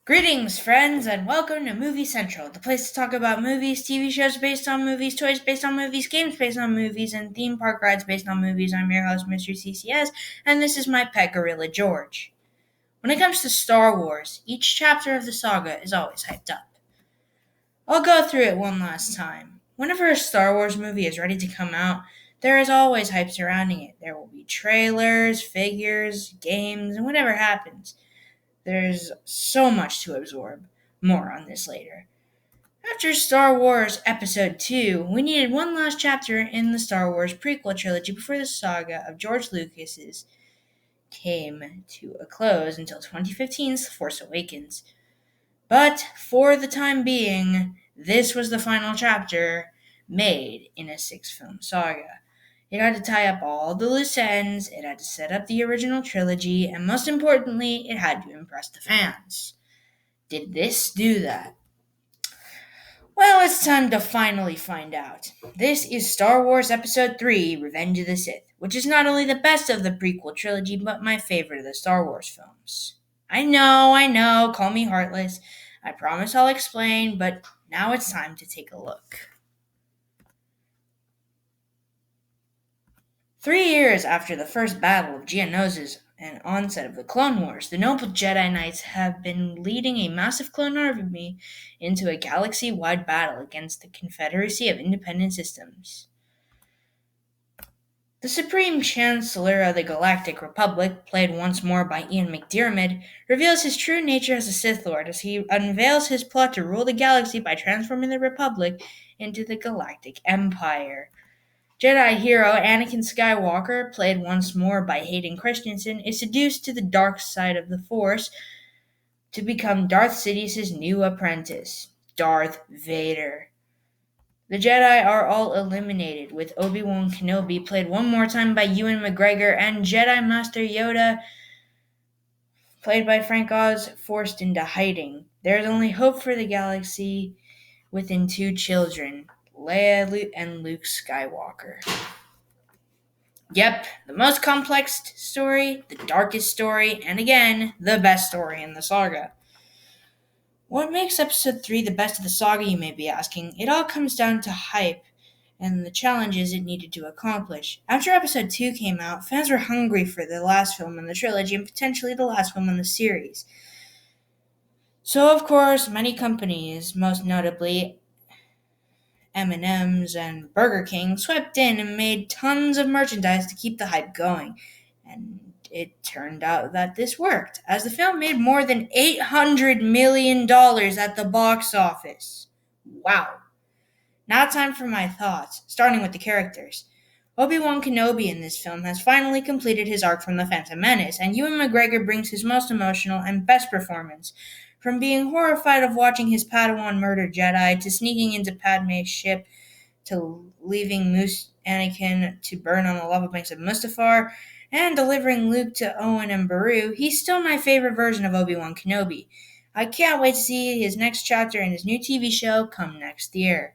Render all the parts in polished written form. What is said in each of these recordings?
Greetings, friends, and welcome to Movie Central, the place to talk about movies, TV shows based on movies, toys based on movies, games based on movies, and theme park rides based on movies. I'm your host, Mr. CCS, and this is my pet gorilla, George. When it comes to Star Wars, each chapter of the saga is always hyped up. I'll go through it one last time. Whenever a Star Wars movie is ready to come out, there is always hype surrounding it. There will be trailers, figures, games, and whatever happens. There's so much to absorb. More on this later. After Star Wars Episode 2, we needed one last chapter in the Star Wars prequel trilogy before the saga of George Lucas's came to a close until 2015's The Force Awakens. But for the time being, this was the final chapter made in a six-film saga. It had to tie up all the loose ends, it had to set up the original trilogy, and most importantly, it had to impress the fans. Did this do that? Well, it's time to finally find out. This is Star Wars Episode 3, Revenge of the Sith, which is not only the best of the prequel trilogy, but my favorite of the Star Wars films. I know, call me heartless. I promise I'll explain, but now it's time to take a look. 3 years after the first battle of Geonosis and onset of the Clone Wars, the noble Jedi Knights have been leading a massive clone army into a galaxy-wide battle against the Confederacy of Independent Systems. The Supreme Chancellor of the Galactic Republic, played once more by Ian McDiarmid, reveals his true nature as a Sith Lord as he unveils his plot to rule the galaxy by transforming the Republic into the Galactic Empire. Jedi hero Anakin Skywalker, played once more by Hayden Christensen, is seduced to the dark side of the Force to become Darth Sidious's new apprentice, Darth Vader. The Jedi are all eliminated, with Obi-Wan Kenobi, played one more time by Ewan McGregor, and Jedi Master Yoda, played by Frank Oz, forced into hiding. There is only hope for the galaxy within two children, Leia and Luke Skywalker. Yep, the most complex story, the darkest story, and again, the best story in the saga. What makes Episode 3 the best of the saga, you may be asking? It all comes down to hype and the challenges it needed to accomplish. After Episode 2 came out, fans were hungry for the last film in the trilogy and potentially the last film in the series. So, of course, many companies, most notably M&M's and Burger King, swept in and made tons of merchandise to keep the hype going. And it turned out that this worked, as the film made more than $800 million at the box office. Wow. Now time for my thoughts, starting with the characters. Obi-Wan Kenobi in this film has finally completed his arc from The Phantom Menace, and Ewan McGregor brings his most emotional and best performance. From being horrified of watching his Padawan murder Jedi, to sneaking into Padme's ship, to leaving Anakin to burn on the lava banks of Mustafar, and delivering Luke to Owen and Beru, he's still my favorite version of Obi-Wan Kenobi. I can't wait to see his next chapter in his new TV show come next year.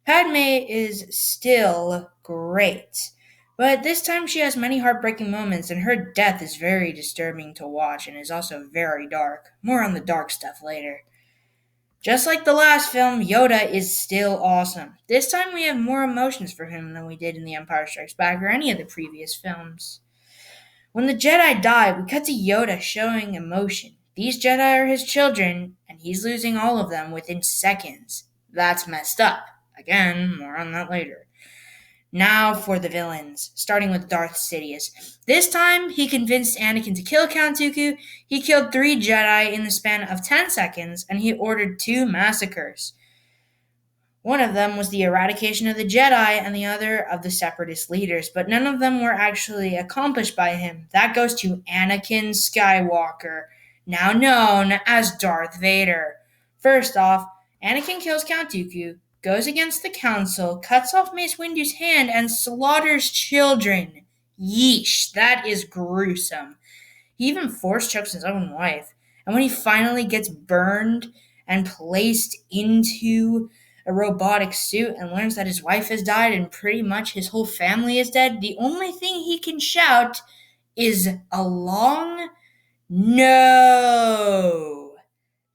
Padme is still great, but this time she has many heartbreaking moments, and her death is very disturbing to watch and is also very dark. More on the dark stuff later. Just like the last film, Yoda is still awesome. This time we have more emotions for him than we did in The Empire Strikes Back or any of the previous films. When the Jedi die, we cut to Yoda showing emotion. These Jedi are his children, and he's losing all of them within seconds. That's messed up. Again, more on that later. Now for the villains, starting with Darth Sidious. This time, he convinced Anakin to kill Count Dooku. He killed 3 Jedi in the span of 10 seconds, and he ordered 2 massacres. One of them was the eradication of the Jedi, and the other of the Separatist leaders, but none of them were actually accomplished by him. That goes to Anakin Skywalker, now known as Darth Vader. First off, Anakin kills Count Dooku, goes against the council, cuts off Mace Windu's hand, and slaughters children. Yeesh, that is gruesome. He even force chokes his own wife. And when he finally gets burned and placed into a robotic suit and learns that his wife has died and pretty much his whole family is dead, the only thing he can shout is a long no.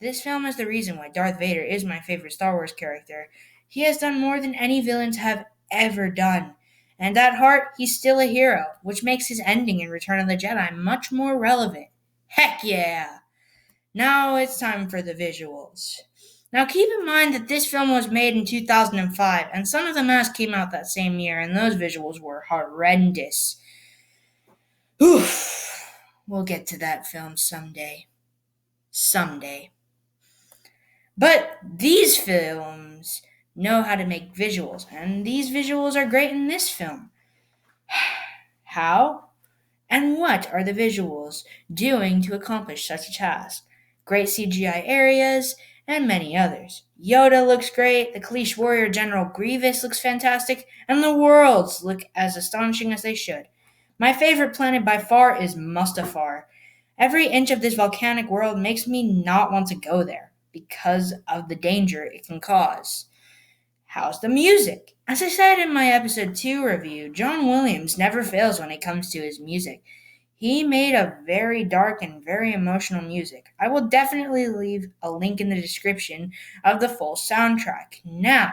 This film is the reason why Darth Vader is my favorite Star Wars character. He has done more than any villains have ever done. And at heart, he's still a hero, which makes his ending in Return of the Jedi much more relevant. Heck yeah! Now it's time for the visuals. Now keep in mind that this film was made in 2005, and Son of the Mask came out that same year, and those visuals were horrendous. Oof! We'll get to that film someday. Someday. But these films know how to make visuals, and these visuals are great in this film. How? And what are the visuals doing to accomplish such a task? Great CGI areas, and many others. Yoda looks great, the Kaleesh warrior General Grievous looks fantastic, and the worlds look as astonishing as they should. My favorite planet by far is Mustafar. Every inch of this volcanic world makes me not want to go there because of the danger it can cause. How's the music? As I said in my episode 2 review, John Williams never fails when it comes to his music. He made a very dark and very emotional music. I will definitely leave a link in the description of the full soundtrack. Now,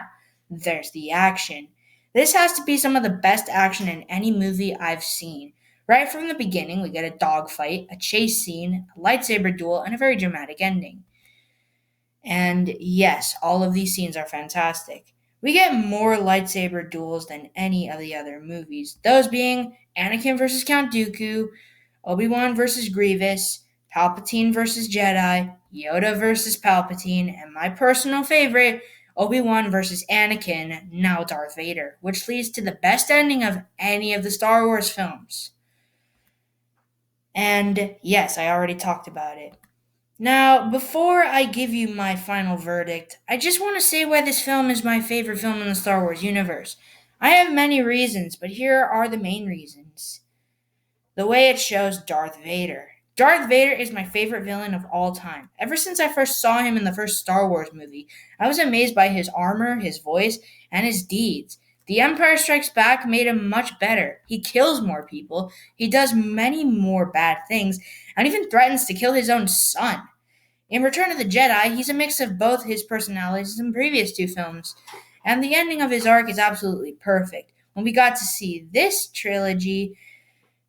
there's the action. This has to be some of the best action in any movie I've seen. Right from the beginning, we get a dogfight, a chase scene, a lightsaber duel, and a very dramatic ending. And yes, all of these scenes are fantastic. We get more lightsaber duels than any of the other movies, those being Anakin versus Count Dooku, Obi-Wan versus Grievous, Palpatine versus Jedi, Yoda versus Palpatine, and my personal favorite, Obi-Wan versus Anakin, now Darth Vader, which leads to the best ending of any of the Star Wars films. And yes, I already talked about it. Now, before I give you my final verdict, I just want to say why this film is my favorite film in the Star Wars universe. I have many reasons, but here are the main reasons. The way it shows Darth Vader. Darth Vader is my favorite villain of all time. Ever since I first saw him in the first Star Wars movie, I was amazed by his armor, his voice, and his deeds. The Empire Strikes Back made him much better. He kills more people, he does many more bad things, and even threatens to kill his own son. In Return of the Jedi, he's a mix of both his personalities in the previous two films, and the ending of his arc is absolutely perfect. When we got to see this trilogy,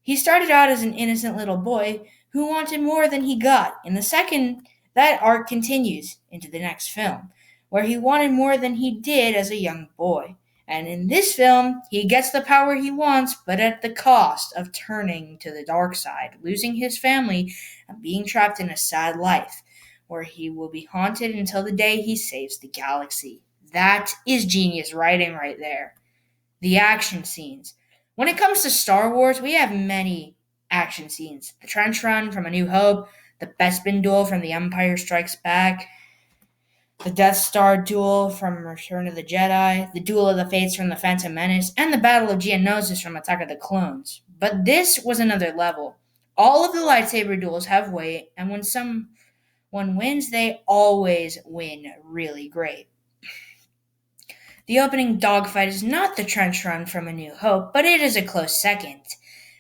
he started out as an innocent little boy who wanted more than he got. In the second, that arc continues into the next film, where he wanted more than he did as a young boy. And in this film, he gets the power he wants, but at the cost of turning to the dark side, losing his family, and being trapped in a sad life, where he will be haunted until the day he saves the galaxy. That is genius writing right there. The action scenes. When it comes to Star Wars, we have many action scenes. The trench run from A New Hope, the Bespin duel from The Empire Strikes Back, the Death Star duel from Return of the Jedi, the Duel of the Fates from The Phantom Menace, and the Battle of Geonosis from Attack of the Clones. But this was another level. All of the lightsaber duels have weight, and when someone wins, they always win really great. The opening dogfight is not the trench run from A New Hope, but it is a close second.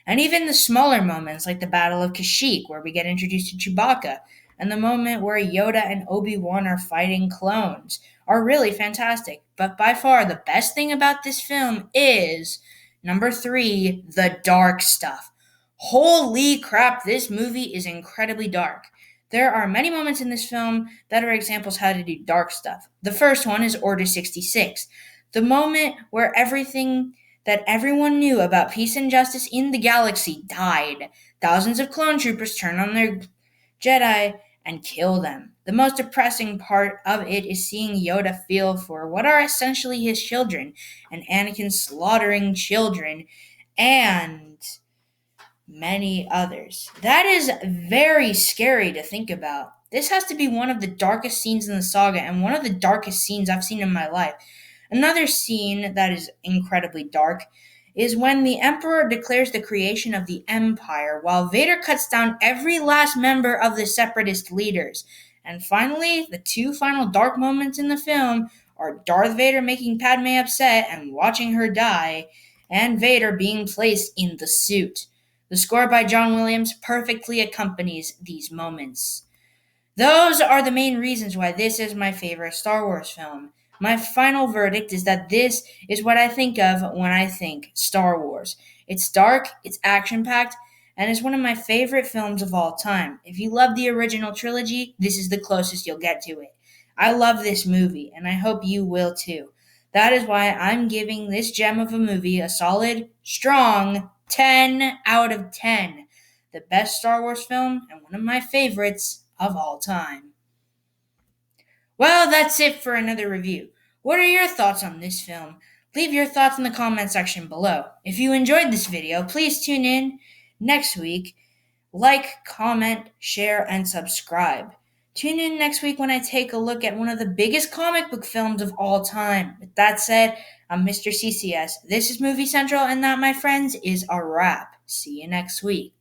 And even the smaller moments, like the Battle of Kashyyyk, where we get introduced to Chewbacca, and the moment where Yoda and Obi-Wan are fighting clones, are really fantastic. But by far, the best thing about this film is, number 3, the dark stuff. Holy crap, this movie is incredibly dark. There are many moments in this film that are examples how to do dark stuff. The first one is Order 66, the moment where everything that everyone knew about peace and justice in the galaxy died. Thousands of clone troopers turn on their Jedi and kill them. The most depressing part of it is seeing Yoda feel for what are essentially his children, and Anakin slaughtering children, and many others. That is very scary to think about. This has to be one of the darkest scenes in the saga, and one of the darkest scenes I've seen in my life. Another scene that is incredibly dark is when the Emperor declares the creation of the Empire, while Vader cuts down every last member of the Separatist leaders. And finally, the two final dark moments in the film are Darth Vader making Padme upset and watching her die, and Vader being placed in the suit. The score by John Williams perfectly accompanies these moments. Those are the main reasons why this is my favorite Star Wars film. My final verdict is that this is what I think of when I think Star Wars. It's dark, it's action packed, and it's one of my favorite films of all time. If you love the original trilogy, this is the closest you'll get to it. I love this movie, and I hope you will too. That is why I'm giving this gem of a movie a solid, strong 10 out of 10. The best Star Wars film and one of my favorites of all time. Well, that's it for another review. What are your thoughts on this film? Leave your thoughts in the comment section below. If you enjoyed this video, please tune in next week. Like, comment, share, and subscribe. Tune in next week when I take a look at one of the biggest comic book films of all time. With that said, I'm Mr. CCS. This is Movie Central, and that, my friends, is a wrap. See you next week.